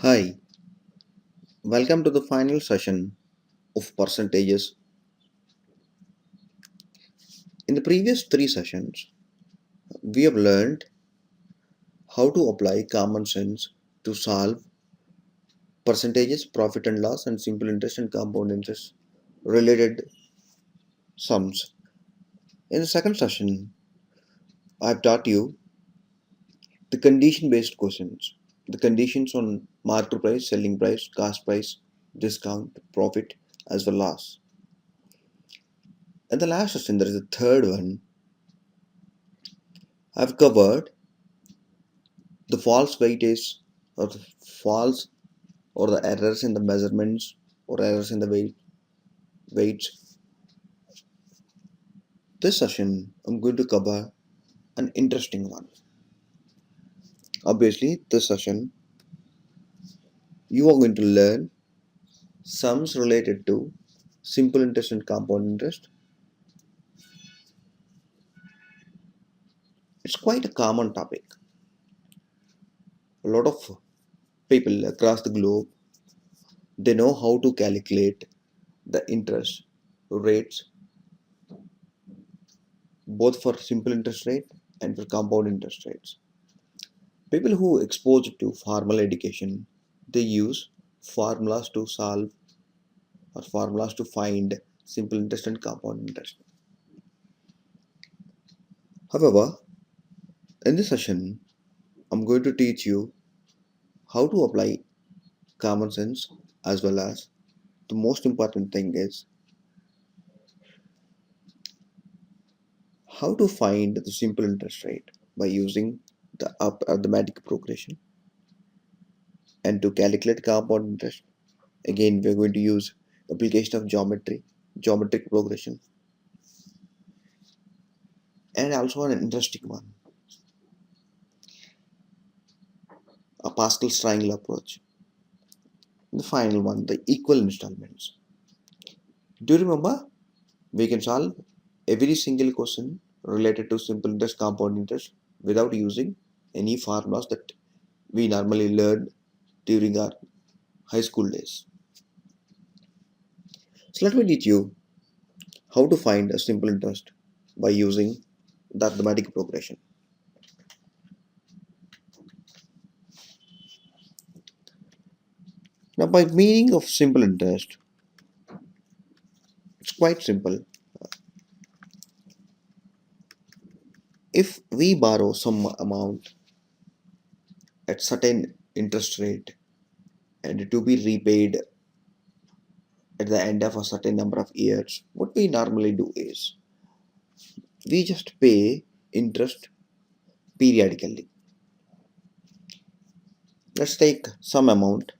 Hi, welcome to the final session of percentages. In the previous three sessions, we have learned how to apply common sense to solve percentages, profit and loss, and simple interest and compound interest related sums. In the second session, I have taught you the condition based questions, the conditions on market price, selling price, cost price, discount, profit, as well as loss. In the last session, there is a third one. I've covered the false weightage or the false or the errors in the measurements or errors in the weights. This session I'm going to cover an interesting one. Obviously, this session you are going to learn sums related to simple interest and compound interest. It's quite a common topic. A lot of people across the globe they know how to calculate the interest rates both for simple interest rate and for compound interest rates. People who exposed to formal education, they use formulas to solve or formulas to find simple interest and compound interest. However, in this session, I'm going to teach you how to apply common sense as well as the most important thing is how to find the simple interest rate by using the arithmetic progression, and to calculate compound interest. Again, we're going to use application of geometric progression, and also an interesting one, a Pascal's triangle approach. The final one, the equal installments. Do you remember? We can solve every single question related to simple interest, compound interest without using any formulas that we normally learn during our high school days. So let me teach you how to find a simple interest by using the arithmetic progression. Now, by meaning of simple interest, it's quite simple. If we borrow some amount at certain interest rate and to be repaid at the end of a certain number of years, what we normally do is we just pay interest periodically. Let's take some amount,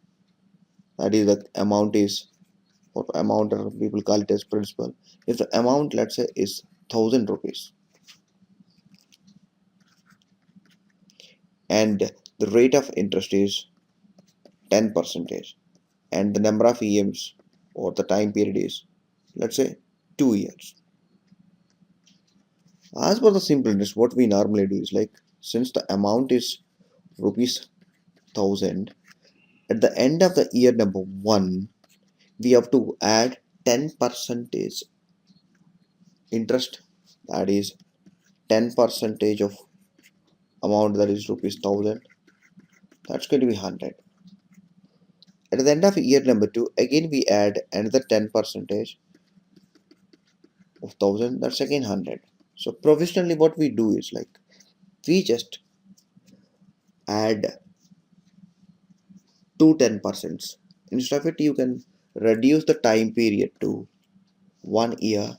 that is the amount is what amount or people call it as principal. If the amount, let's say, is 1,000 rupees and the rate of interest is 10 percentage and the number of EMs or the time period is, let's say, 2 years. As per the simple interest, what we normally do is, like, since the amount is rupees 1,000, at the end of the year number 1, we have to add 10 percentage interest, that is 10 percentage of amount, that is rupees 1,000, that's going to be 100. At the end of year number 2, again we add another 10 percentage of 1,000, that's again 100. So provisionally what we do is, like, we just add to 10%. Instead of it, you can reduce the time period to 1 year,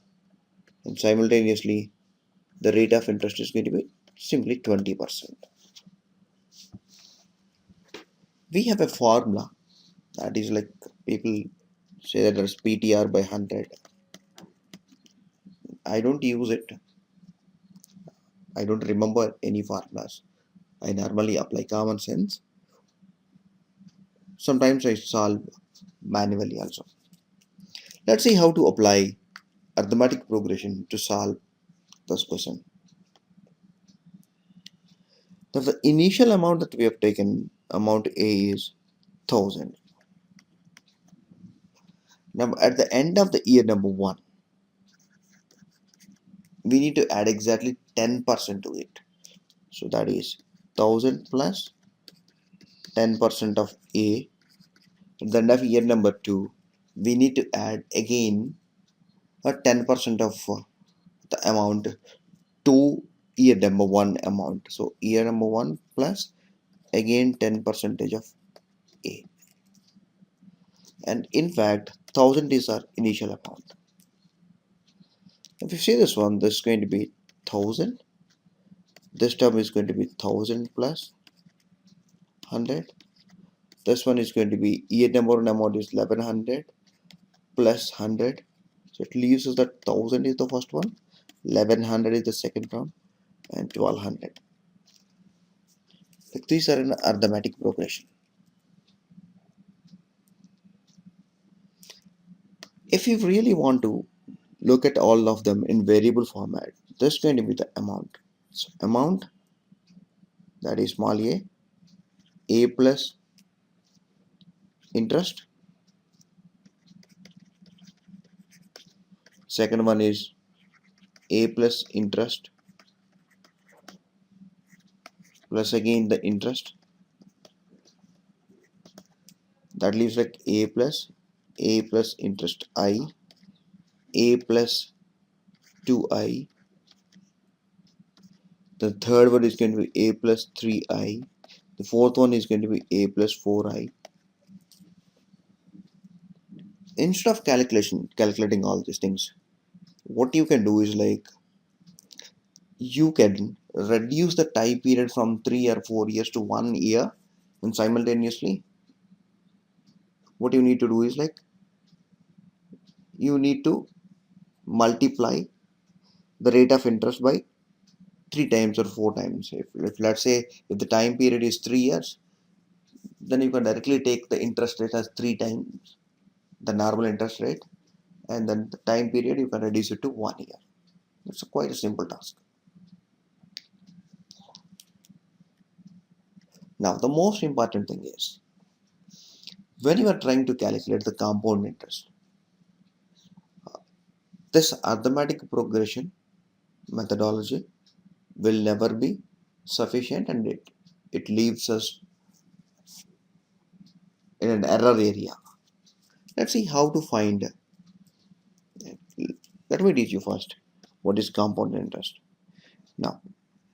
and simultaneously the rate of interest is going to be simply 20%. We have a formula, that is, like, people say that there's PTR by 100. I don't use it. I don't remember any formulas. I normally apply common sense. Sometimes I solve manually also. Let's see how to apply arithmetic progression to solve this question. Now, the initial amount that we have taken, amount A, is 1000. Now at the end of the year number 1, we need to add exactly 10% to it. So that is 1000 plus 10% of A. At the end of year number 2, we need to add again a 10% of the amount to year number 1 amount. So year number 1 plus again 10% of A. And in fact, 1000 is our initial amount. If you see this one, this is going to be 1000. This term is going to be 1000 plus 100. This one is going to be year number 1 amount is 1100 plus 100. So it leaves us that 1000 is the first one, 1100 is the second term, and 1200. Like these are in arithmetic progression. If you really want to look at all of them in variable format, this is going to be the amount. So amount, that is small a plus interest. Second one is a plus interest plus again the interest. That leaves like a plus interest I, a plus 2i. The third one is going to be a plus 3i. The fourth one is going to be a plus 4i. Instead of calculating all these things, what you can do is like you can reduce the time period from 3 or 4 years to 1 year, and simultaneously what you need to do is like you need to multiply the rate of interest by 3 times or 4 times. If let's say if the time period is 3 years, then you can directly take the interest rate as 3 times the normal interest rate, and then the time period you can reduce it to 1 year. It's quite a simple task. Now the most important thing is when you are trying to calculate the compound interest, this arithmetic progression methodology will never be sufficient, and it leaves us in an error area. Let's see how to find. Let me teach you first what is compound interest. Now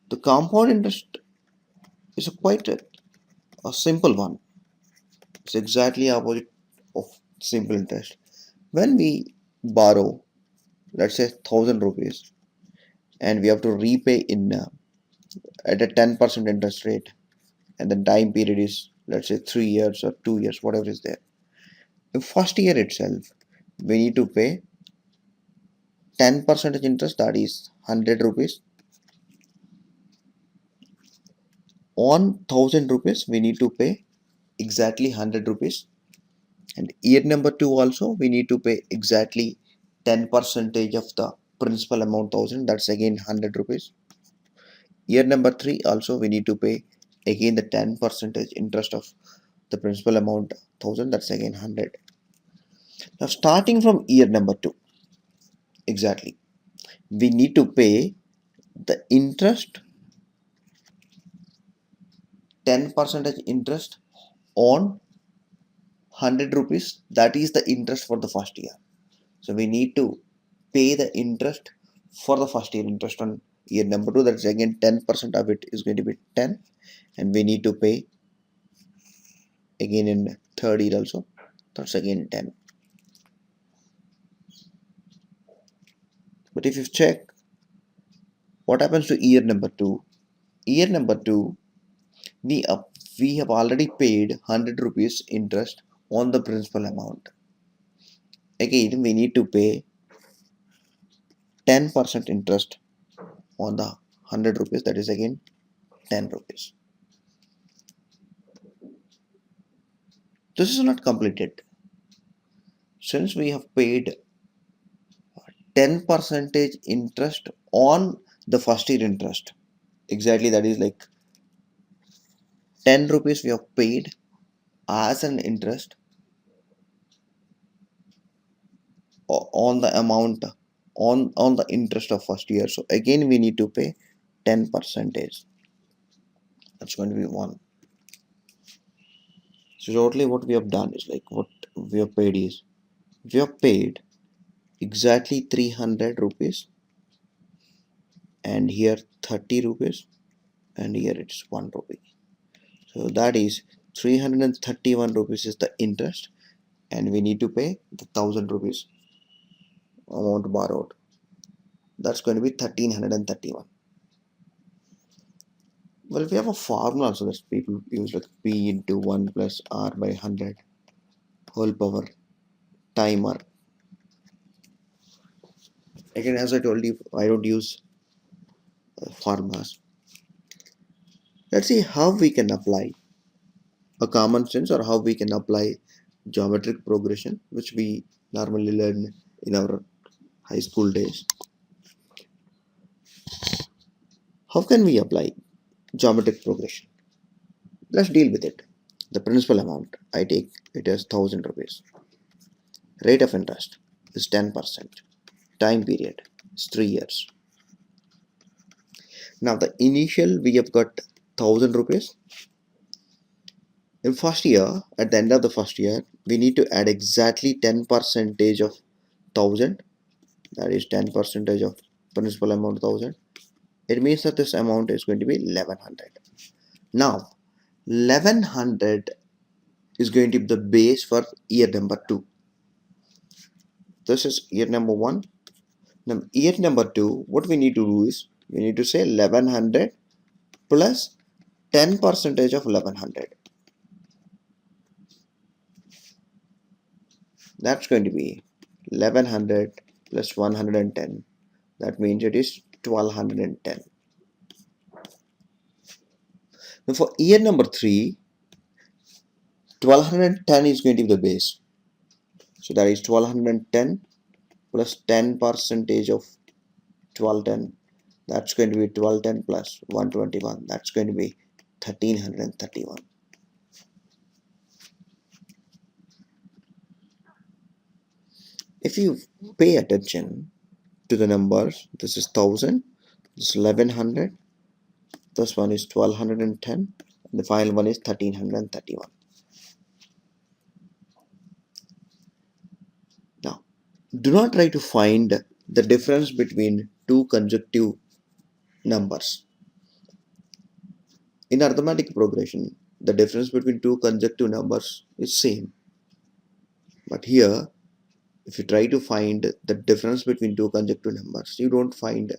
the compound interest is quite a simple one. It's exactly opposite of simple interest. When we borrow, let's say 1000 rupees, and we have to repay in at a 10% interest rate, and the time period is let's say 3 years or 2 years, whatever is there. In first year itself, we need to pay 10% interest, that is 100 rupees. On 1000 rupees, we need to pay exactly 100 rupees. And year number 2 also, we need to pay exactly 10% of the principal amount 1000, that's again 100 rupees. Year number 3 also, we need to pay again the 10% interest of the principal amount 1000, that's again 100. Now starting from year number 2, exactly, we need to pay the interest, 10% interest on 100 rupees, that is the interest for the first year. So we need to pay the interest for the first year interest on year number 2, that's again 10% of it is going to be 10, and we need to pay again in third year also, that's again 10. But if you check what happens to year number 2, year number 2 we have already paid 100 rupees interest on the principal amount. Again we need to pay 10% interest on the 100 rupees, that is again 10 rupees. This is not completed. Since we have paid 10% interest on the first year interest, exactly, that is like 10 rupees we have paid as an interest on the amount on the interest of first year. So again we need to pay 10 percentage. That's going to be 1. So totally what we have done is like what we have paid is we have paid exactly 300 rupees, and here 30 rupees, and here it's 1 rupee. So that is 331 rupees is the interest, and we need to pay the 1000 rupees amount borrowed. That's going to be 1331. Well, we have a formula so that people use like P into 1 plus R by 100 whole power timer. Again, as I told you, I don't use formulas. Let's see how we can apply a common sense or how we can apply geometric progression, which we normally learn in our high school days. How can we apply geometric progression? Let's deal with it. The principal amount I take it as 1000 rupees. Rate of interest is 10%. Time period is 3 years. Now the initial we have got 1000 rupees. In first year, at the end of the first year, we need to add exactly 10 percentage of 1000. That is 10 percentage of principal amount 1000. It means that this amount is going to be 1100. Now 1100 is going to be the base for year number 2. This is year number 1. Now year number 2, what we need to do is we need to say 1100 plus 10 percentage of 1100. That's going to be 1100 plus 110. That means it is 1210. Now for year number 3, 1210 is going to be the base. So that is 1210 plus 10 percentage of 1210. That's going to be 1210 plus 121. That's going to be 1331. If you pay attention to the numbers, this is 1000, this is 1100, this one is 1210, and the final one is 1331. Now, do not try to find the difference between two consecutive numbers. In arithmetic progression, the difference between two consecutive numbers is same. But here, if you try to find the difference between two consecutive numbers, you don't find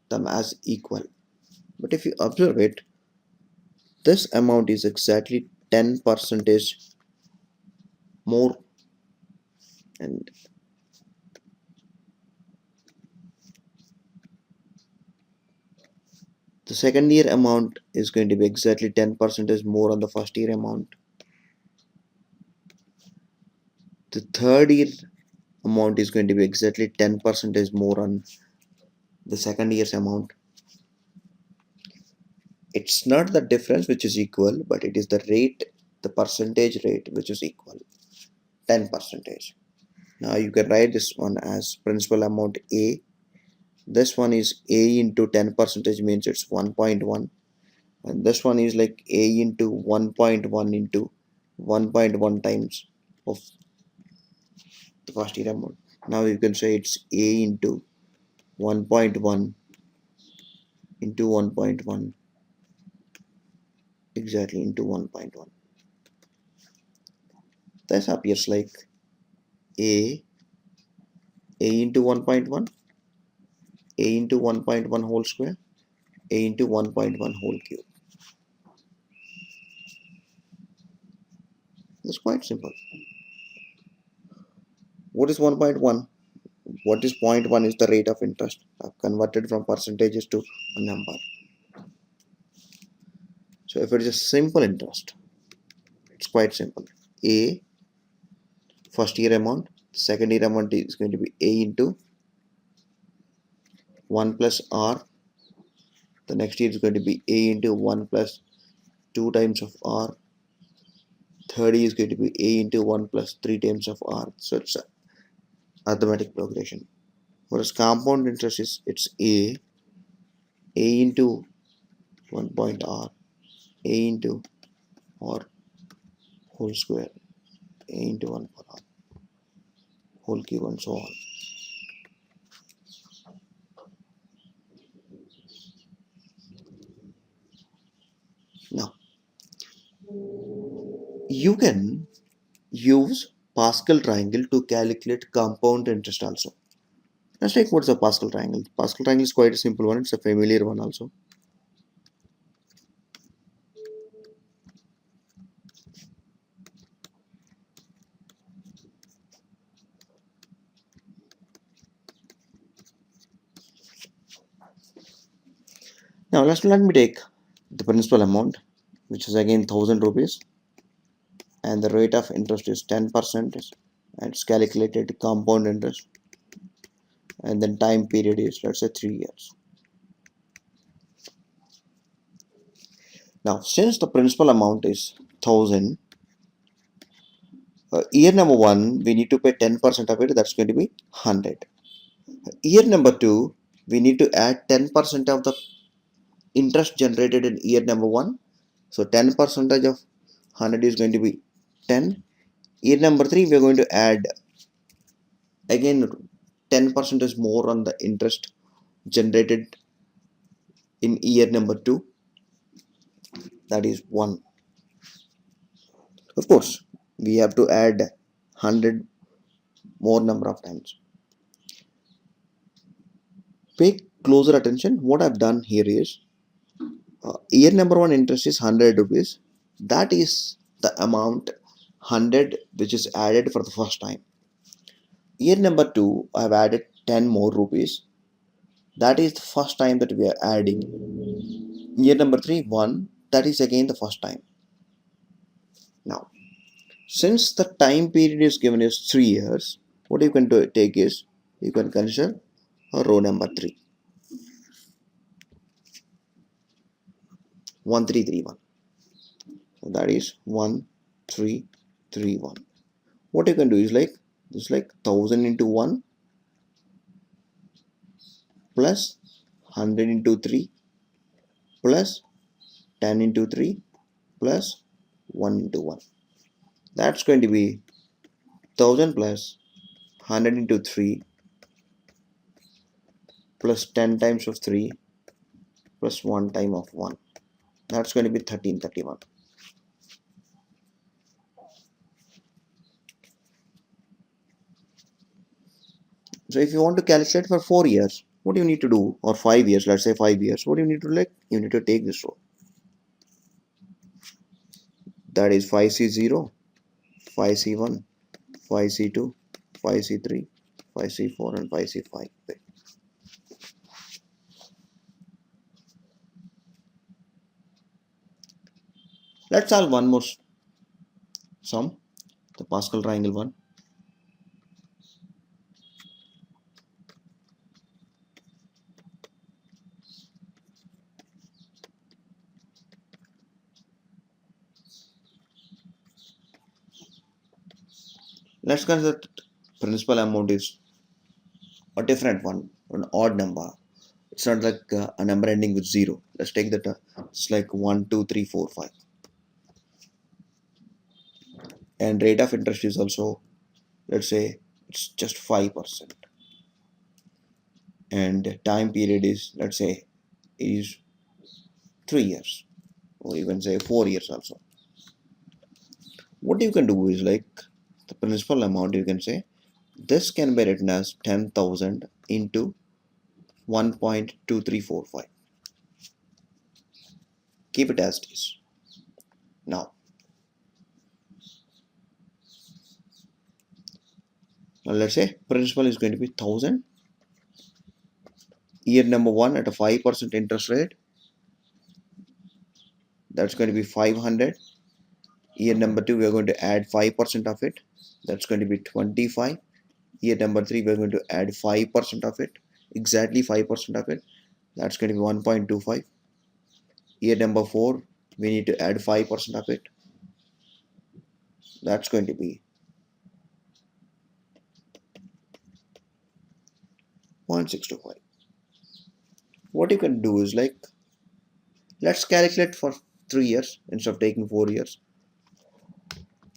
them as equal. But if you observe it, this amount is exactly 10 percentage more, and the second year amount is going to be exactly 10 percentage more on the first year amount. The third year amount is going to be exactly 10 percentage more on the second year's amount. It's not the difference which is equal, but it is the rate, the percentage rate which is equal, 10 percentage. Now you can write this one as principal amount A. This one is A into 10 percentage means it's 1.1, and this one is like A into 1.1 into 1.1 times of the first year amount. Now you can say it's A into 1.1 into 1.1 exactly into 1.1. This appears like A into 1.1, A into 1.1 whole square, A into 1.1 whole cube. It's quite simple. What is 1.1? What is 0.1 is the rate of interest. I've converted from percentages to a number. So if it is a simple interest, it's quite simple. A, first year amount, second year amount is going to be A into 1 plus R. The next year is going to be A into 1 plus 2 times of R. 30 is going to be A into 1 plus 3 times of R. So it's arithmetic progression. Whereas compound interest is it's A into 1 point R, A into R whole square, A into 1 for R whole cube, and so on. Now, you can use Pascal triangle to calculate compound interest also. Let's take what's a Pascal triangle. Pascal triangle is quite a simple one. It's a familiar one also. Now let me take the principal amount, which is again 1000 rupees, and the rate of interest is 10%, and it's calculated compound interest, and then time period is, let's say, 3 years. Now since the principal amount is 1000, year number 1 we need to pay 10% of it, that's going to be 100. Year number 2 we need to add 10% of the interest generated in year number 1. So 10% of 100 is going to be 10. Year number 3 we are going to add again 10% is more on the interest generated in year number 2, that is 1. Of course we have to add 100 more number of times. Pay closer attention. What I've done here is year number 1 interest is 100 rupees. That is the amount 100 which is added for the first time. Year number 2 I have added 10 more rupees. That is the first time that we are adding. Year number 3 1, that is again the first time. Now since the time period is given as 3 years, what you can take is you can consider a row number 3, 1331. So that is 1331. What you can do is like this, like 1000 into 1 plus 100 into 3 plus 10 into 3 plus 1 into 1. That's going to be 1000 plus 100 into 3 plus 10 times of 3 plus 1 time of 1. That's going to be 1331. So if you want to calculate for 4 years, what do you need to do? Or 5 years, let's say 5 years. What do you need to do? Like, you need to take this row. That is 5C0, 5C1, 5C2, 5C3, 5C4, and 5C5. Let's solve one more sum, the Pascal triangle one. Let's consider that principal amount is a different one, an odd number. It's not like a number ending with 0. Let's take that. It's like 1, 2, 3, 4, 5. And rate of interest is also, let's say, it's just 5%. And time period is, let's say, is 3 years, or even say 4 years also. What you can do is like the principal amount, you can say this can be written as 10,000 into 1.2345. Keep it as it is. Now let's say principal is going to be 1000. Year number 1 at a 5% interest rate, that's going to be 500. Year number 2 we are going to add 5% of it, that's going to be 25. Year number 3 we are going to add 5% of it, exactly 5% of it, that's going to be 1.25. Year number 4 we need to add 5% of it, That's going to be 0.625. What you can do is like, let's calculate for 3 years instead of taking 4 years,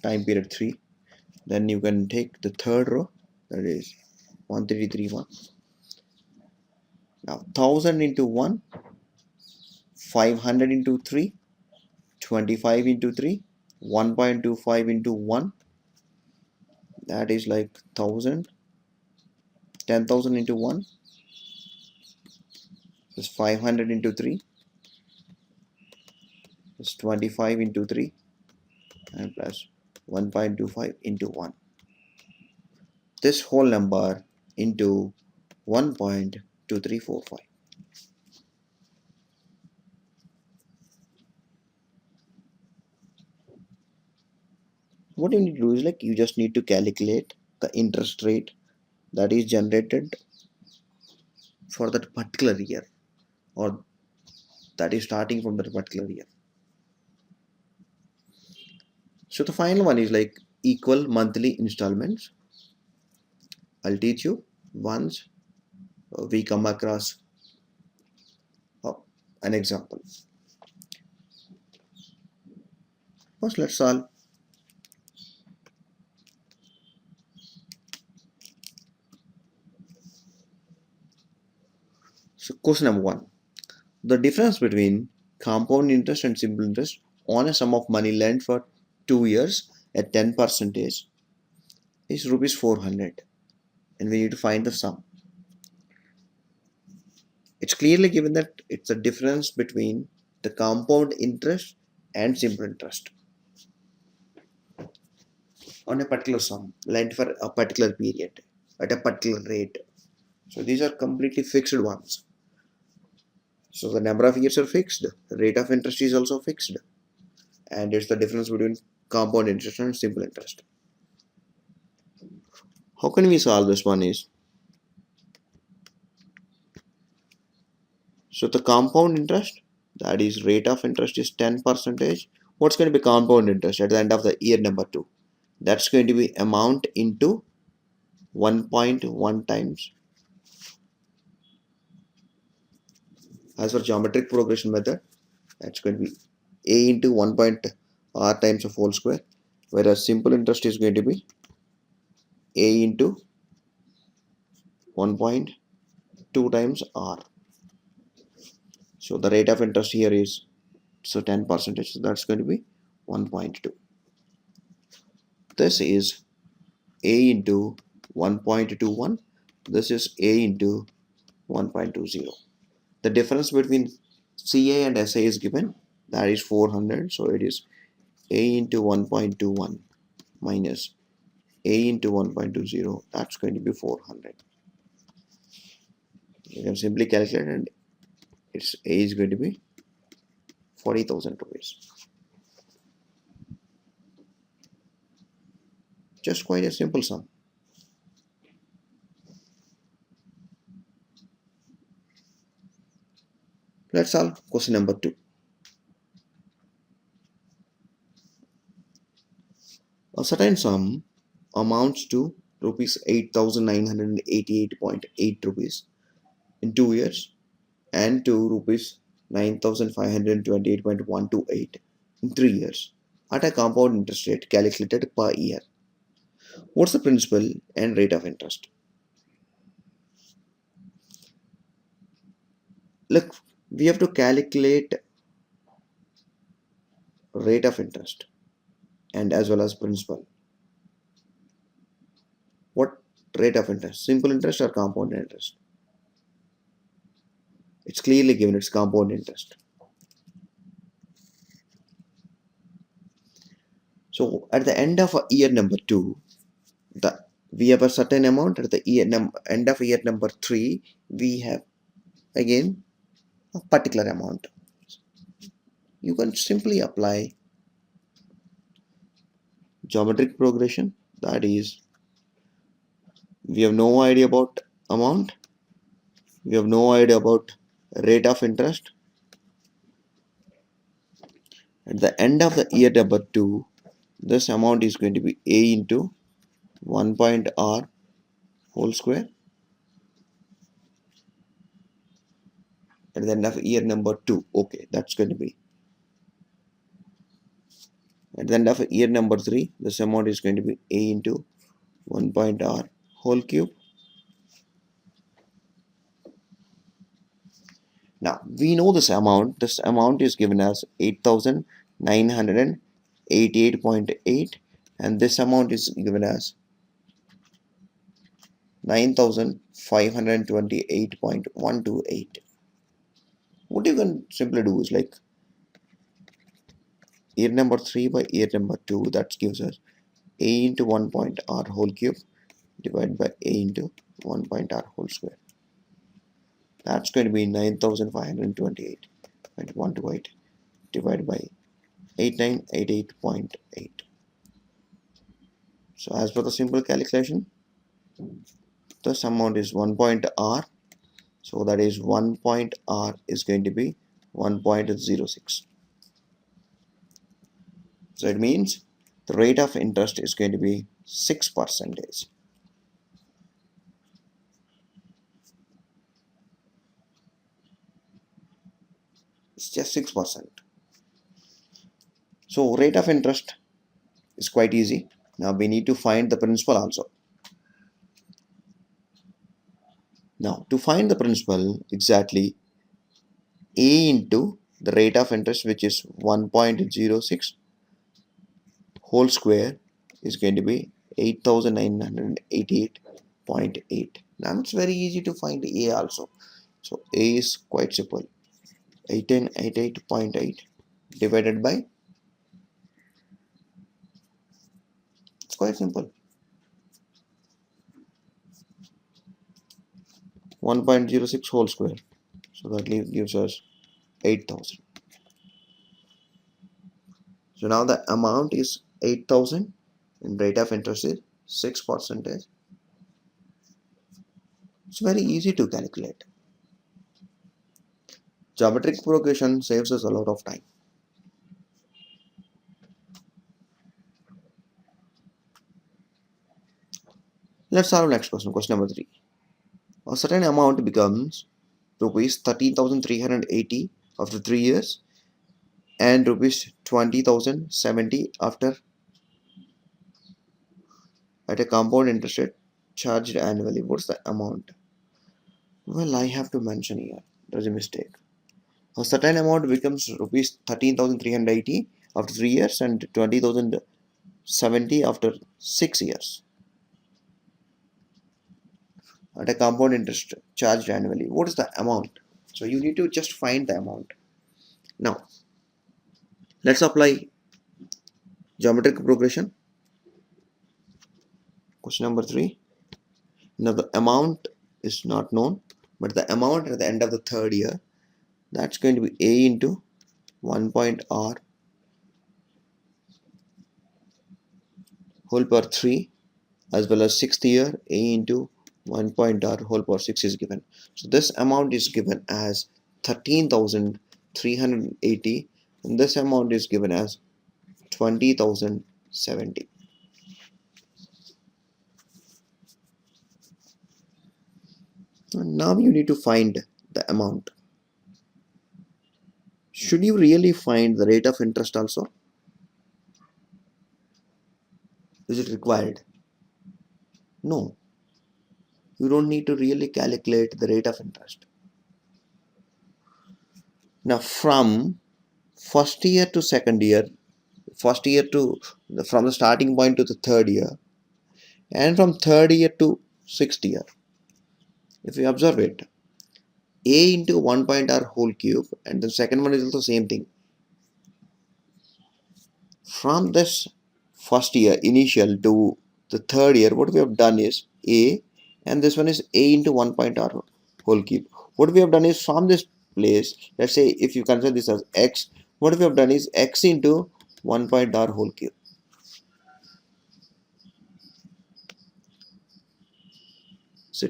time period 3. Then you can take the third row, that is 1331. Now 1000 into 1, 500 into 3, 25 into 3, 1.25 into 1, that is like 1000. 10,000 into 1 is 500 into 3 is 25 into 3 and plus 1.25 into 1. This whole number into 1.2345. What you need to do is like, you just need to calculate the interest rate that is generated for that particular year, or that is starting from that particular year. So the final one is like equal monthly installments. I'll teach you once we come across an example. First, let's solve. So question number 1. The difference between compound interest and simple interest on a sum of money lent for 2 years at 10% is rupees 400, and we need to find the sum. It's clearly given that it's the difference between the compound interest and simple interest on a particular sum lent for a particular period at a particular rate. So these are completely fixed ones. So the number of years are fixed, the rate of interest is also fixed, and it's the difference between compound interest and simple interest. How can we solve this one is, so the compound interest, that is rate of interest, is 10%. What's going to be compound interest at the end of the year number 2? That's going to be amount into 1.1 times. As for geometric progression method, that's going to be a into 1.r times of whole square, whereas simple interest is going to be a into 1.2 times r. So the rate of interest here is 10%, so that's going to be 1.2. This is a into 1.21. This is a into 1.20. The difference between CA and SA is given, that is 400. So it is a into 1.21 minus a into 1.20. That's going to be 400. You can simply calculate, and its a is going to be 40,000 rupees. Just quite a simple sum. Let's solve question number 2. A certain sum amounts to rupees 8,988.8 rupees in 2 years and to rupees 9,528.128 in 3 years at a compound interest rate calculated per year. What's the principal and rate of interest? Look, we have to calculate rate of interest and as well as principal. What rate of interest? Simple interest or compound interest? It's clearly given, it's compound interest. So at the end of year number 2, we have a certain amount. At the end of year number 3, we have again a particular amount. You can simply apply geometric progression, that is, we have no idea about amount, we have no idea about rate of interest. At the end of the year number 2, this amount is going to be a into 1 point r whole square at the end of year number 2. Okay, that's going to be at the end of year number 3. This amount is going to be a into 1 point r whole cube. Now we know this amount. This amount is given as 8,988.8, and this amount is given as 9,528.128. What you can simply do is like year number 3 by year number 2. That gives us a into 1 point r whole cube divided by a into 1 point r whole square. That's going to be 9,528.128 divided by 8988.8. So as per the simple calculation, this amount is 1 point r. So that is 1 point r is going to be 1.06. So it means the rate of interest is going to be 6%. It's just 6%. So rate of interest is quite easy. Now we need to find the principal also. Now to find the principal, exactly a into the rate of interest, which is 1.06 whole square, is going to be 8,988.8. Now it's very easy to find a also. So a is quite simple. 1888.8 divided by, it's quite simple, 1.06 whole square. So that gives us 8,000. So now the amount is 8,000 and rate of interest is 6%. It's very easy to calculate. Geometric progression saves us a lot of time. Let's solve next question. Question number 3. A certain amount becomes rupees 13,380 after 3 years and rupees 20,070 after at a compound interest rate charged annually. What's the amount? Well, I have to mention here. There's a mistake. A certain amount becomes rupees 13,380 after 3 years and 20,070 after 6 years at a compound interest charged annually. What is the amount? So you need to just find the amount. Now, let's apply geometric progression. Question number 3. Now the amount is not known, but the amount at the end of the 3rd year, that's going to be a into 1 point r whole power 3, as well as 6th year a into 1 point r whole power 6 is given. So this amount is given as 13,380 and this amount is given as 20,070. Now you need to find the amount. Should you really find the rate of interest also? Is it required? No. You don't need to really calculate the rate of interest. Now from first year to second year, from the starting point to the 3rd year, and from 3rd year to 6th year, if you observe it, a into 1 point r whole cube, and the second one is also same thing. From this first year initial to the 3rd year, what we have done is a, and this one is a into 1 point r whole cube. What we have done is from this place, let's say if you consider this as x, what we have done is x into 1 point r whole cube. So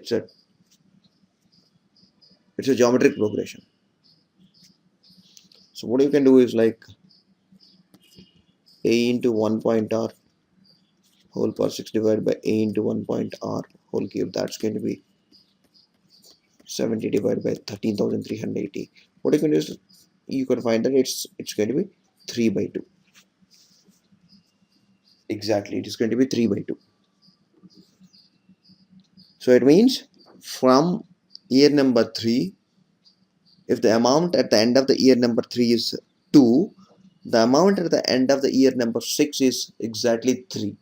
it's a geometric progression. So what you can do is like A into 1 point R whole power 6 divided by A into 1 point R whole cube. That's going to be 70 divided by 13,380. What you can do is you can find that it's going to be 3 by 2. Exactly, it is going to be 3 by 2. So it means from year number 3, if the amount at the end of the year number 3 is 2, the amount at the end of the year number 6 is exactly 3.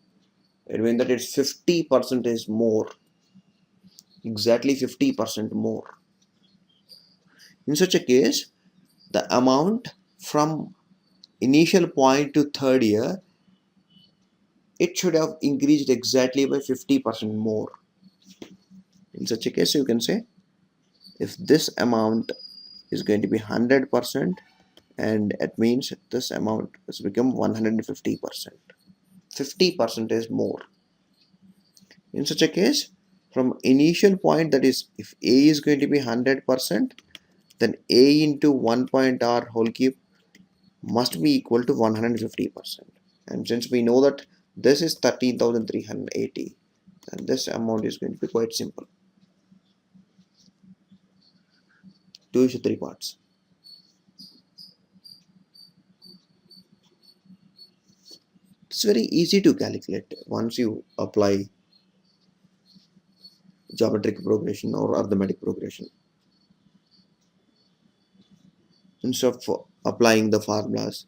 It means that it's 50% more. Exactly 50% more. In such a case, the amount from initial point to third year, it should have increased exactly by 50% more. In such a case, you can say if this amount is going to be 100%, and it means this amount has become 150%. 50% is more. In such a case, from initial point, that is if A is going to be 100%, then A into 1 point R whole cube must be equal to 150%. And since we know that this is 13,380, and this amount is going to be quite simple. 2 is 3 parts. It's very easy to calculate once you apply geometric progression or arithmetic progression. Instead of applying the formulas,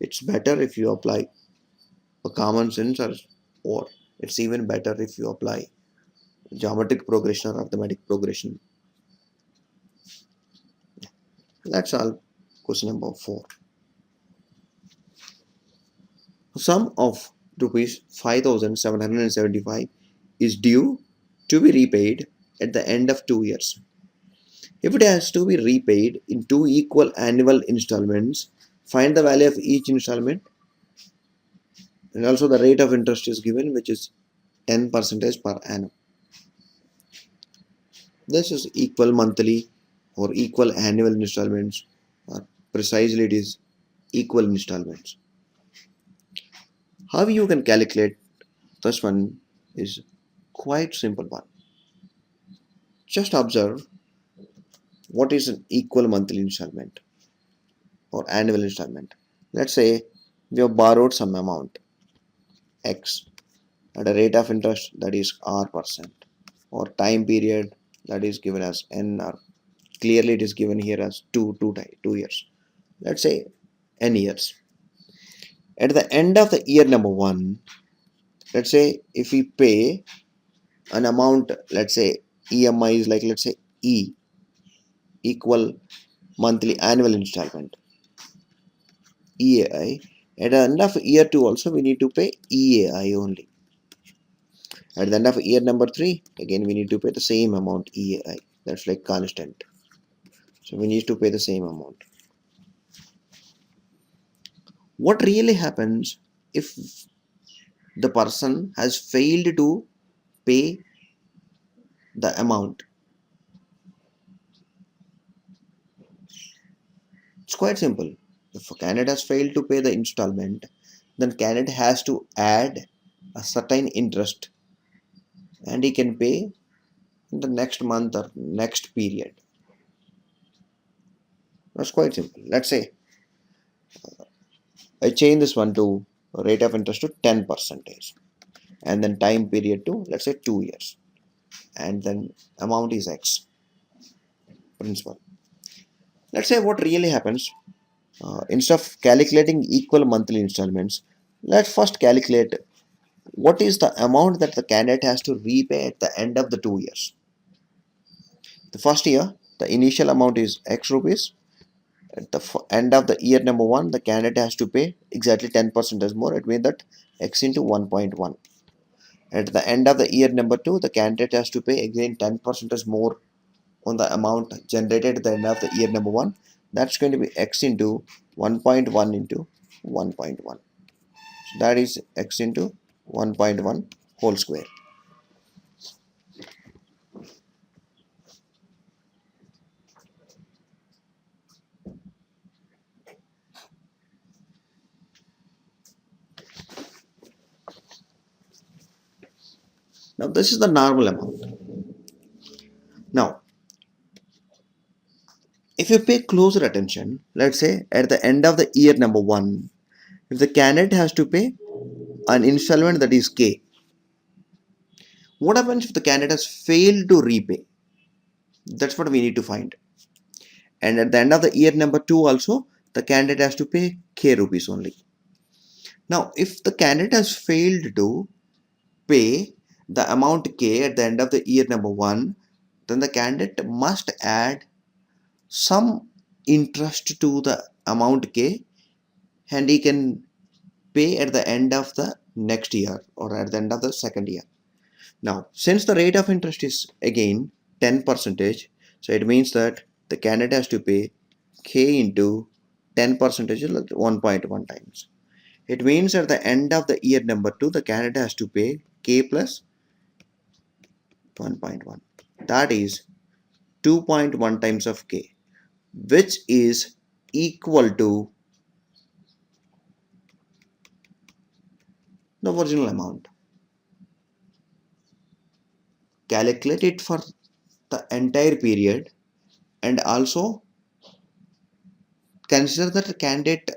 it's better if you apply a common sense, or it's even better if you apply geometric progression or arithmetic progression. That's all. Question number 4. Sum of rupees 5,775 is due to be repaid at the end of 2 years. If it has to be repaid in 2 equal annual installments, find the value of each installment, and also the rate of interest is given, which is 10% per annum. This is equal monthly or equal annual installments, or precisely it is equal installments. How you can calculate this one is quite simple one. Just observe what is an equal monthly installment or annual installment. Let's say we have borrowed some amount X at a rate of interest that is R%, or time period that is given as N, or clearly it is given here as 2 years. Let's say N years. At the end of the year number 1, let's say if we pay an amount, let's say EMI is like, let's say E, equal monthly annual installment, EAI. At the end of year 2 also we need to pay EAI only. At the end of year number 3, again we need to pay the same amount EAI. That's like constant. So we need to pay the same amount. What really happens if the person has failed to pay the amount? It's quite simple. If a candidate has failed to pay the installment, then candidate has to add a certain interest, and he can pay in the next month or next period. That's quite simple. Let's say I change this one to rate of interest to 10%, and then time period to, let's say, 2 years, and then amount is X, principal. Let's say what really happens, instead of calculating equal monthly installments, let's first calculate what is the amount that the candidate has to repay at the end of the 2 years. The first year, the initial amount is X rupees. At the end of the year number 1, the candidate has to pay exactly 10% as more. It means that X into 1.1. At the end of the year number 2, the candidate has to pay again 10% as more on the amount generated at the end of the year number 1. That's going to be X into 1.1 into 1.1. So that is X into 1.1 whole square. Now this is the normal amount. Now if you pay closer attention, let's say at the end of the year number 1, if the candidate has to pay an installment that is K, what happens if the candidate has failed to repay? That's what we need to find. And at the end of the year number 2 also, the candidate has to pay K rupees only. Now if the candidate has failed to pay the amount K at the end of the year number 1, then the candidate must add some interest to the amount K, and he can pay at the end of the next year or at the end of the second year. Now since the rate of interest is again 10%, so it means that the candidate has to pay K into 10%, 1.1 times. It means at the end of the year number 2, the candidate has to pay K plus 1.1. That is 2.1 times of K, which is equal to the original amount. Calculate it for the entire period and also consider that the candidate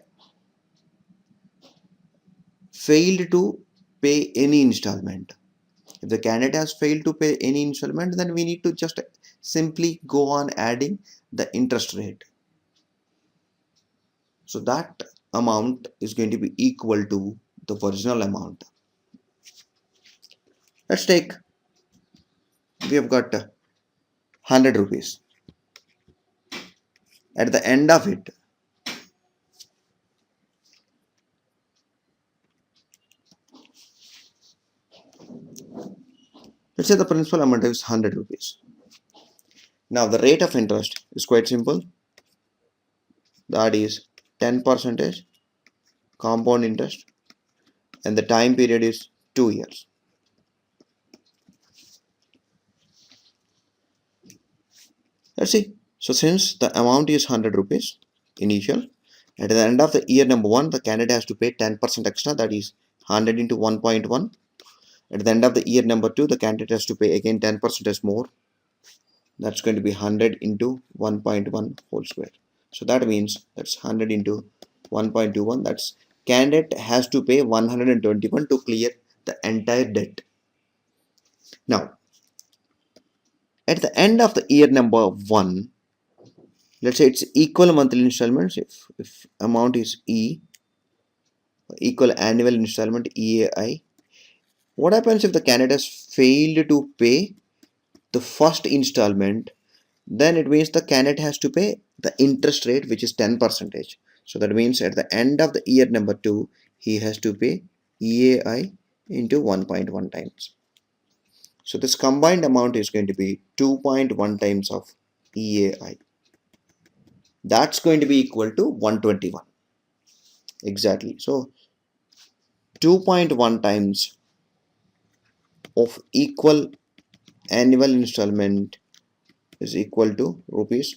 failed to pay any installment. If the candidate has failed to pay any installment, then we need to just simply go on adding the interest rate. So that amount is going to be equal to the original amount. Let's take, we have got 100 rupees. At the end of it, let's say the principal amount is 100 rupees. Now the rate of interest is quite simple. That is 10% compound interest, and the time period is 2 years. Let's see. So since the amount is 100 rupees initial, at the end of the year number 1, the candidate has to pay 10% extra, that is 100 into 1.1. At the end of the year number 2, the candidate has to pay again 10% more. That's going to be 100 into 1.1 whole square. So that means that's 100 into 1.21. That's candidate has to pay 121 to clear the entire debt. Now, at the end of the year number 1, let's say it's equal monthly installments. If amount is E, equal annual installment EAI. What happens if the candidate has failed to pay the first installment? Then it means the candidate has to pay the interest rate, which is 10%. So that means at the end of the year number 2, he has to pay EAI into 1.1 times. So this combined amount is going to be 2.1 times of EAI. That's going to be equal to 121. Exactly. So 2.1 times of equal annual installment is equal to rupees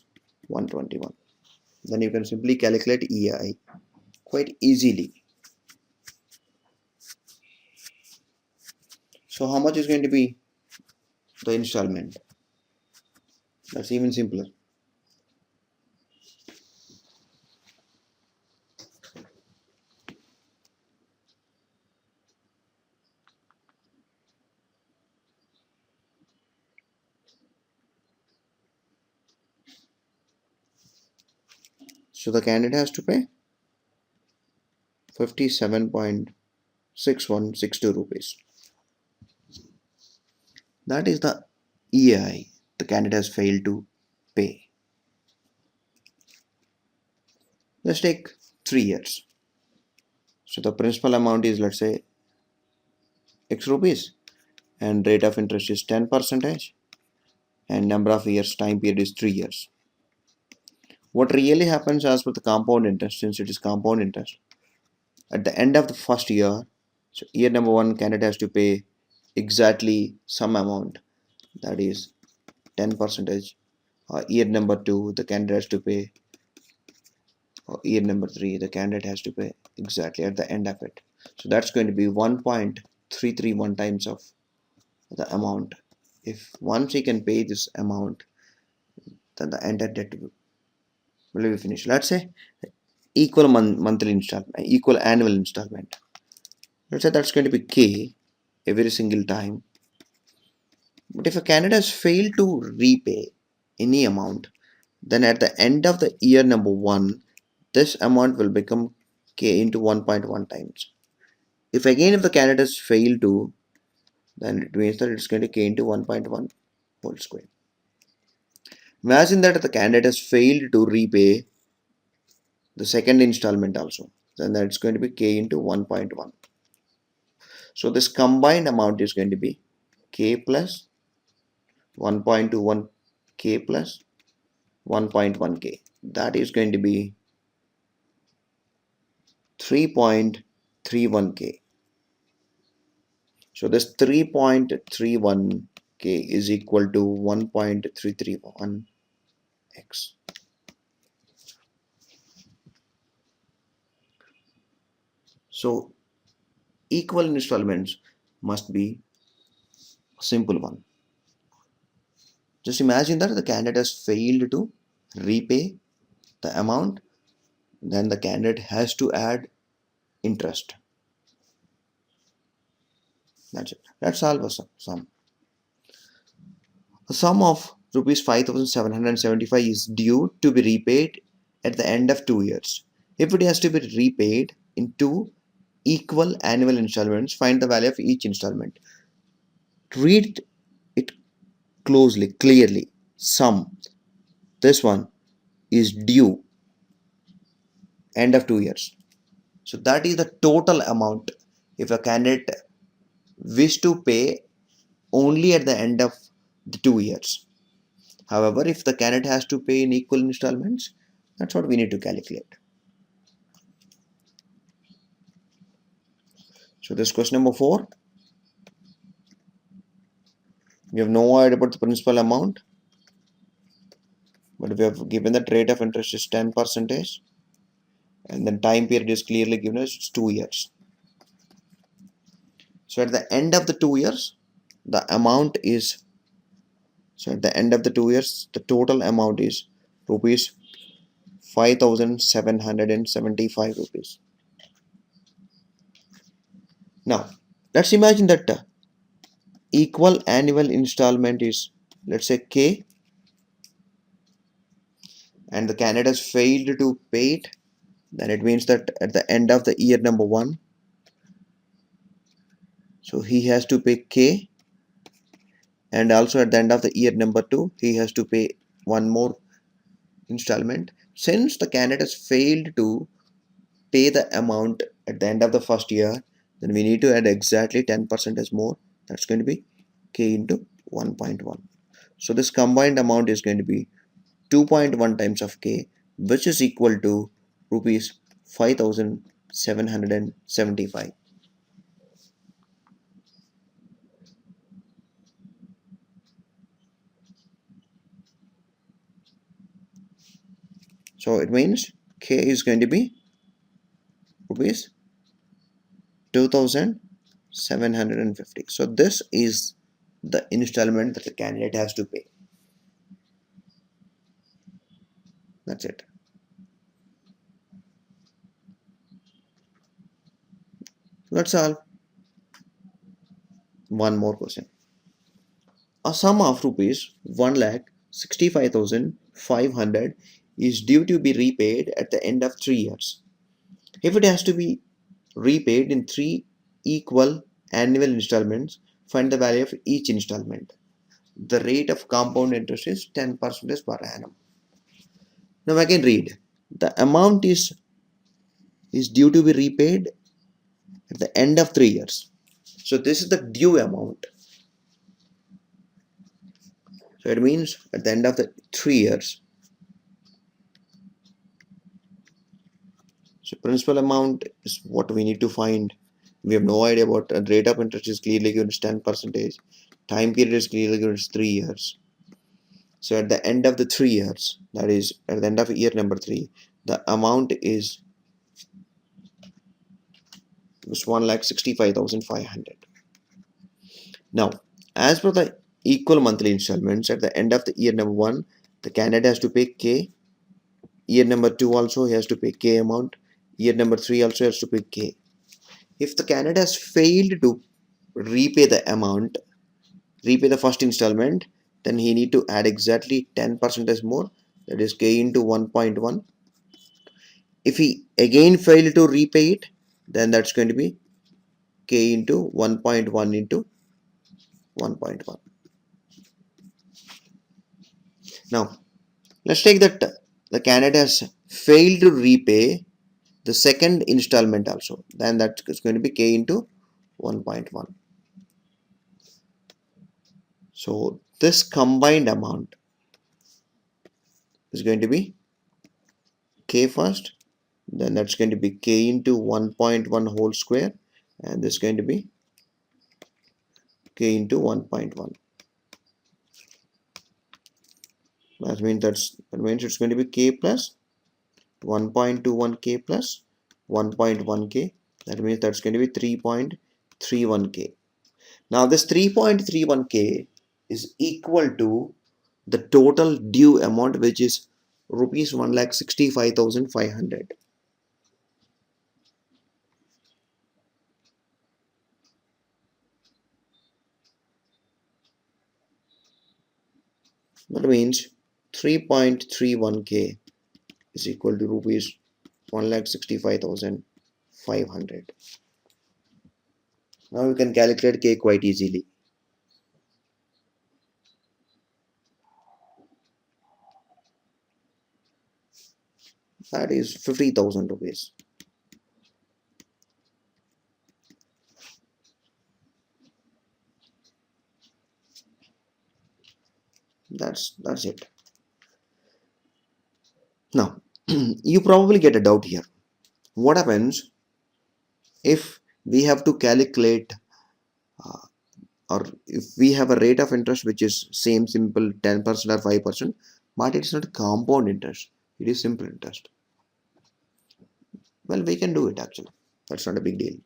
121. Then you can simply calculate EAI quite easily. So how much is going to be the installment? That's even simpler. So the candidate has to pay 57.6162 rupees. That is the EAI the candidate has failed to pay. Let's take 3 years. So the principal amount is, let's say, X rupees, and rate of interest is 10%, and number of years, time period is 3 years. What really happens as per the compound interest, since it is compound interest, at the end of the first year, so year number 1, candidate has to pay exactly some amount, that is 10%. Year number 2, the candidate has to pay, or year number 3, the candidate has to pay exactly at the end of it. So that's going to be 1.331 times of the amount. If once he can pay this amount, then the entire debt will be finished. Let's say equal monthly installment, equal annual installment. Let's say that's going to be K every single time. But if a candidate has failed to repay any amount, then at the end of the year number 1, this amount will become K into 1.1 times. If again if the candidate has failed to, then it means that it's going to K into 1.1 whole square. Imagine that the candidate has failed to repay the second installment also, then that's going to be K into 1.1. So this combined amount is going to be K plus 1.21 K plus 1.1 K. That is going to be 3.31 K. So this 3.31 K is equal to 1.331 X. So equal installments must be a simple one. Just imagine that the candidate has failed to repay the amount, then the candidate has to add interest. That's it. Let's solve a sum. A sum of rupees 5,775 is due to be repaid at the end of 2 years. If it has to be repaid in 2 equal annual installments, find the value of each installment. Read it closely, clearly. Sum. This one is due end of 2 years. So that is the total amount if a candidate wish to pay only at the end of the 2 years. However, if the candidate has to pay in equal installments, that's what we need to calculate. So this question number 4. We have no idea about the principal amount, but we have given that rate of interest is 10%, and then time period is clearly given as 2 years. So at the end of the 2 years, the amount is, so at the end of the 2 years, the total amount is rupees 5,775 rupees. Now, let's imagine that equal annual installment is, let's say, K, and the candidate has failed to pay it, then it means that at the end of the year number 1, so he has to pay K, and also at the end of the year number 2, he has to pay one more installment. Since the candidate has failed to pay the amount at the end of the first year, then we need to add exactly 10% as more. That's going to be K into 1.1. So this combined amount is going to be 2.1 times of K, which is equal to rupees 5,775. So it means K is going to be rupees 2,750. So this is the installment that the candidate has to pay. That's it. Let's solve one more question. A sum of rupees 1,65,500 is due to be repaid at the end of 3 years. If it has to be repaid in 3 equal annual installments, find the value of each installment. The rate of compound interest is 10% per annum. Now I can read. The amount is due to be repaid at the end of 3 years. So this is the due amount. So it means at the end of the 3 years. So principal amount is what we need to find. We have no idea about the rate of interest is clearly given as 10%. Time period is clearly given as 3 years. So at the end of the 3 years, that is at the end of year number 3, the amount is 1,65,500. Now, As per the equal monthly installments, at the end of the year number 1, the candidate has to pay K. Year number 2 also he has to pay K amount. Year number 3 also has to pay K. If the candidate has failed to repay the amount, repay the first installment, then he need to add exactly 10% more, that is K into 1.1. If he again failed to repay it, then that's going to be K into 1.1 into 1.1. Now, let's take that the candidate has failed to repay the second installment also, then that's going to be K into 1.1. So this combined amount is going to be K first, then that's going to be K into 1.1 whole square, and this is going to be K into 1.1. That means it's going to be K plus 1.21K plus 1.1K. That means that's going to be 3.31K. Now this 3.31K is equal to the total due amount, which is rupees 1,65,500. That means 3.31K is equal to rupees 1,65,500. Now you can calculate K quite easily. That is 50,000 rupees. That's it. Now you probably get a doubt here. What happens if we have to calculate or if we have a rate of interest which is same simple 10% or 5%, but it's not compound interest, it is simple interest? Well, we can do it actually. That's not a big deal.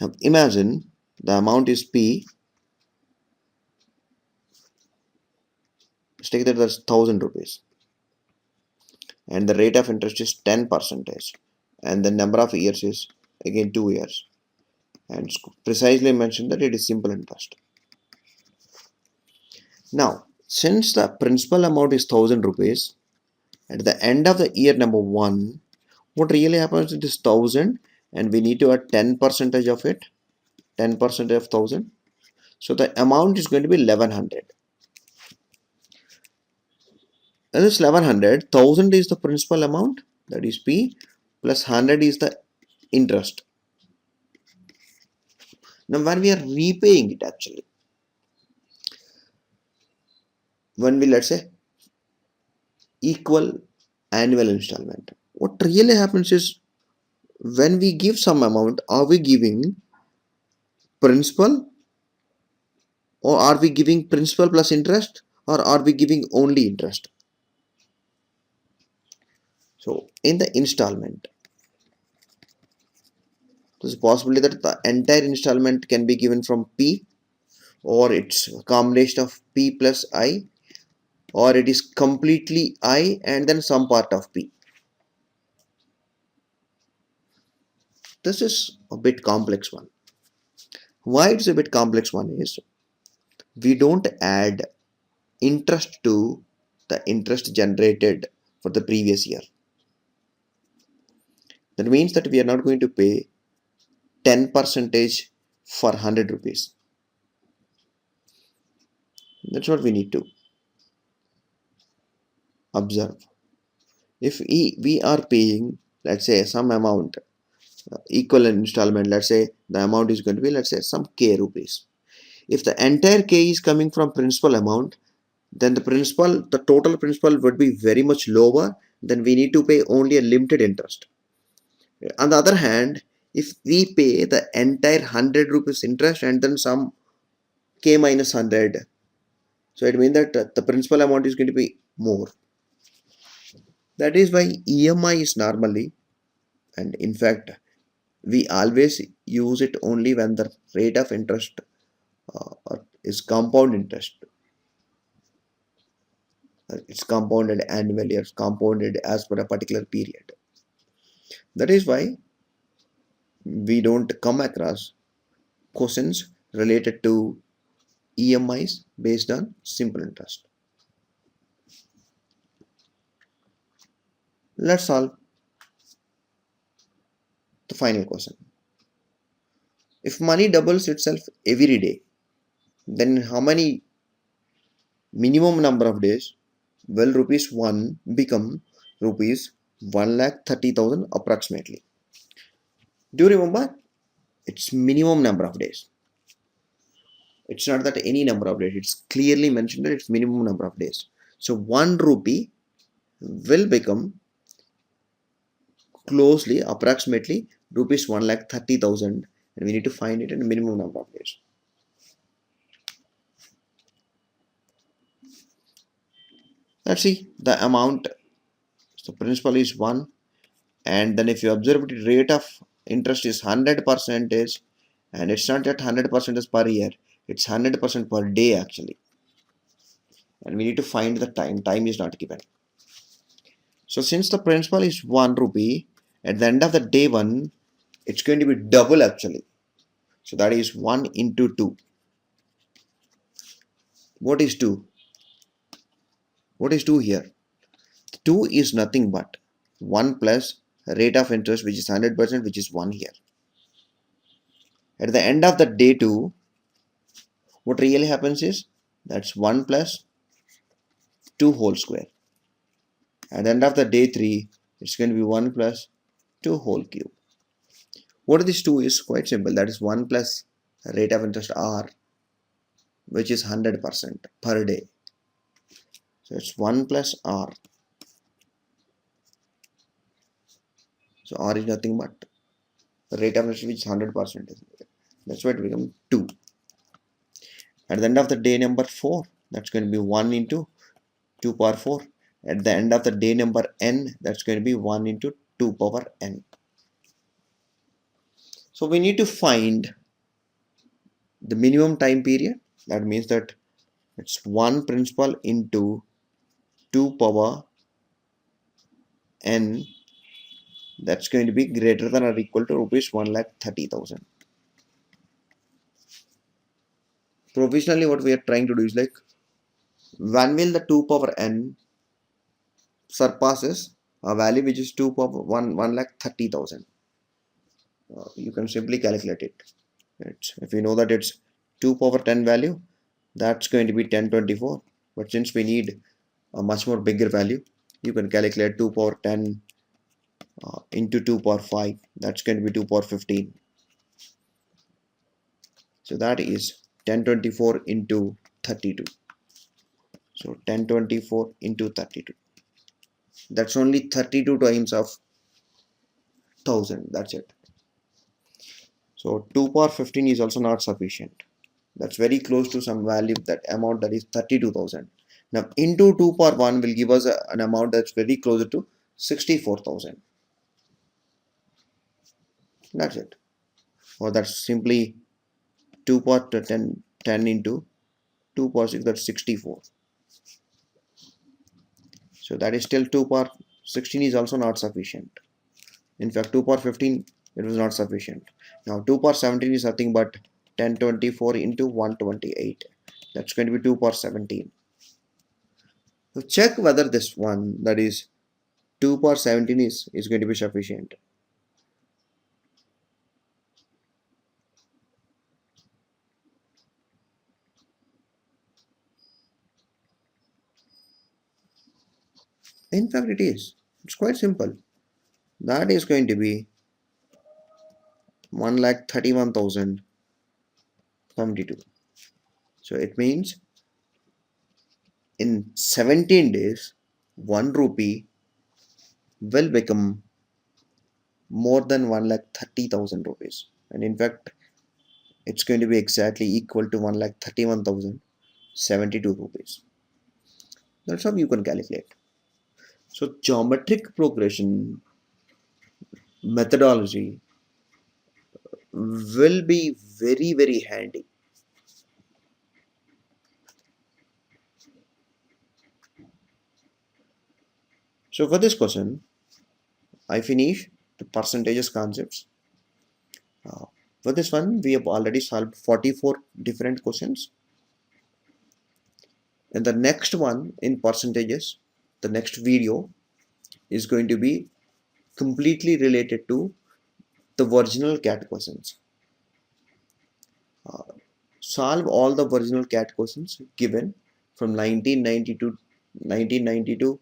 Now imagine the amount is P. Let's take that as 1,000 rupees. And the rate of interest is 10%. And the number of years is again 2 years. And precisely mentioned that it is simple interest. Now, since the principal amount is 1,000 rupees, at the end of the year number 1, what really happens is this 1,000 and we need to add 10% of it, 10% of 1,000. So the amount is going to be 1,100. And this 1,100, 1,000 is the principal amount, that is P, plus 100 is the interest. Now when we are repaying it actually, when we let's say equal annual installment, what really happens is when we give some amount, are we giving principal or are we giving principal plus interest or are we giving only interest? So in the installment, there's a possibility that the entire installment can be given from P, or it's a combination of P plus I, or it is completely I and then some part of P. This is a bit complex one. Why it's a bit complex one is we don't add interest to the interest generated for the previous year. That means that we are not going to pay 10% for 100 rupees. That's what we need to observe. If we are paying, let's say, some amount, equal installment, let's say the amount is going to be, let's say, some K rupees. If the entire K is coming from principal amount, then the total principal would be very much lower. Then we need to pay only a limited interest. On the other hand, if we pay the entire 100 rupees interest and then some K minus 100, so it means that the principal amount is going to be more. That is why EMI is normally, and in fact we always use it only when the rate of interest is compound interest. It's compounded annually or compounded as per a particular period. That is why we don't come across questions related to EMIs based on simple interest. Let's solve the final question. If money doubles itself every day, then how many minimum number of days will rupees 1 become rupees 1,30,000 approximately? Do you remember? It's minimum number of days. It's not that any number of days. It's clearly mentioned that it's minimum number of days. So 1 rupee will become closely approximately rupees 1,30,000, and we need to find it in minimum number of days. Let's see the amount. So principal is 1, and then if you observe the rate of interest is 100%, and it's not at 100% per year, it's 100% per day actually, and we need to find the time is not given. So since the principal is 1 rupee, at the end of the day 1, it's going to be double actually. So that is 1 into 2. What is 2? What is 2 here? 2 is nothing but 1 plus rate of interest, which is 100%, which is 1 here. At the end of the day 2, what really happens is that's 1 plus 2 whole square. At the end of the day 3, it's going to be 1 plus 2 whole cube. What this 2 is quite simple. That is 1 plus rate of interest R, which is 100% per day. So it's 1 plus R. So R is nothing but the rate of interest, which is 100%. That's why it becomes 2. At the end of the day number 4, that's going to be 1 into 2 power 4. At the end of the day number n, that's going to be 1 into 2 power n. So we need to find the minimum time period. That means that it's 1 principal into 2 power n. That's going to be greater than or equal to rupees 1,30,000. Provisionally, what we are trying to do is like, when will the 2 power n surpasses a value which is 2 power 1,30,000? You can simply calculate it. If you know that it's 2 power 10 value, that's going to be 1024. But since we need a much more bigger value, you can calculate 2 power 10 into 2 power 5. That's going to be 2 power 15. So that is 1024 into 32. So 1024 into 32. That's only 32 times of 1000. That's it. So 2 power 15 is also not sufficient. That's very close to some value, that amount that is 32,000. Now into 2 power 1 will give us an amount that's very closer to 64,000. That's it. Or that's simply 2 power 10 into 2 power 6, that's 64. So that is still 2 power 16 is also not sufficient. In fact, 2 power 15, it was not sufficient. Now 2 power 17 is nothing but 1024 into 128. That's going to be 2 power 17. So check whether this one, that is 2 power 17, is going to be sufficient. In fact, it is. It's quite simple. That is going to be 1,31,072. So it means in 17 days, 1 rupee will become more than 1,30,000 rupees. And in fact, it's going to be exactly equal to 1,31,072 rupees. That's how you can calculate. So geometric progression methodology will be very, very handy. So for this question, I finish the percentages concepts. For this one, we have already solved 44 different questions. And the next one in percentages, the next video is going to be completely related to the original CAT questions. Solve all the original CAT questions given from 1992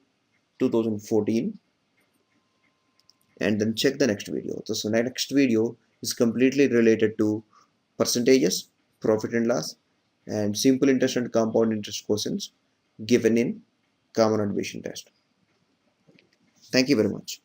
2014, and then check the next video. So the next video is completely related to percentages, profit and loss, and simple interest and compound interest questions given in common admission test. Thank you very much.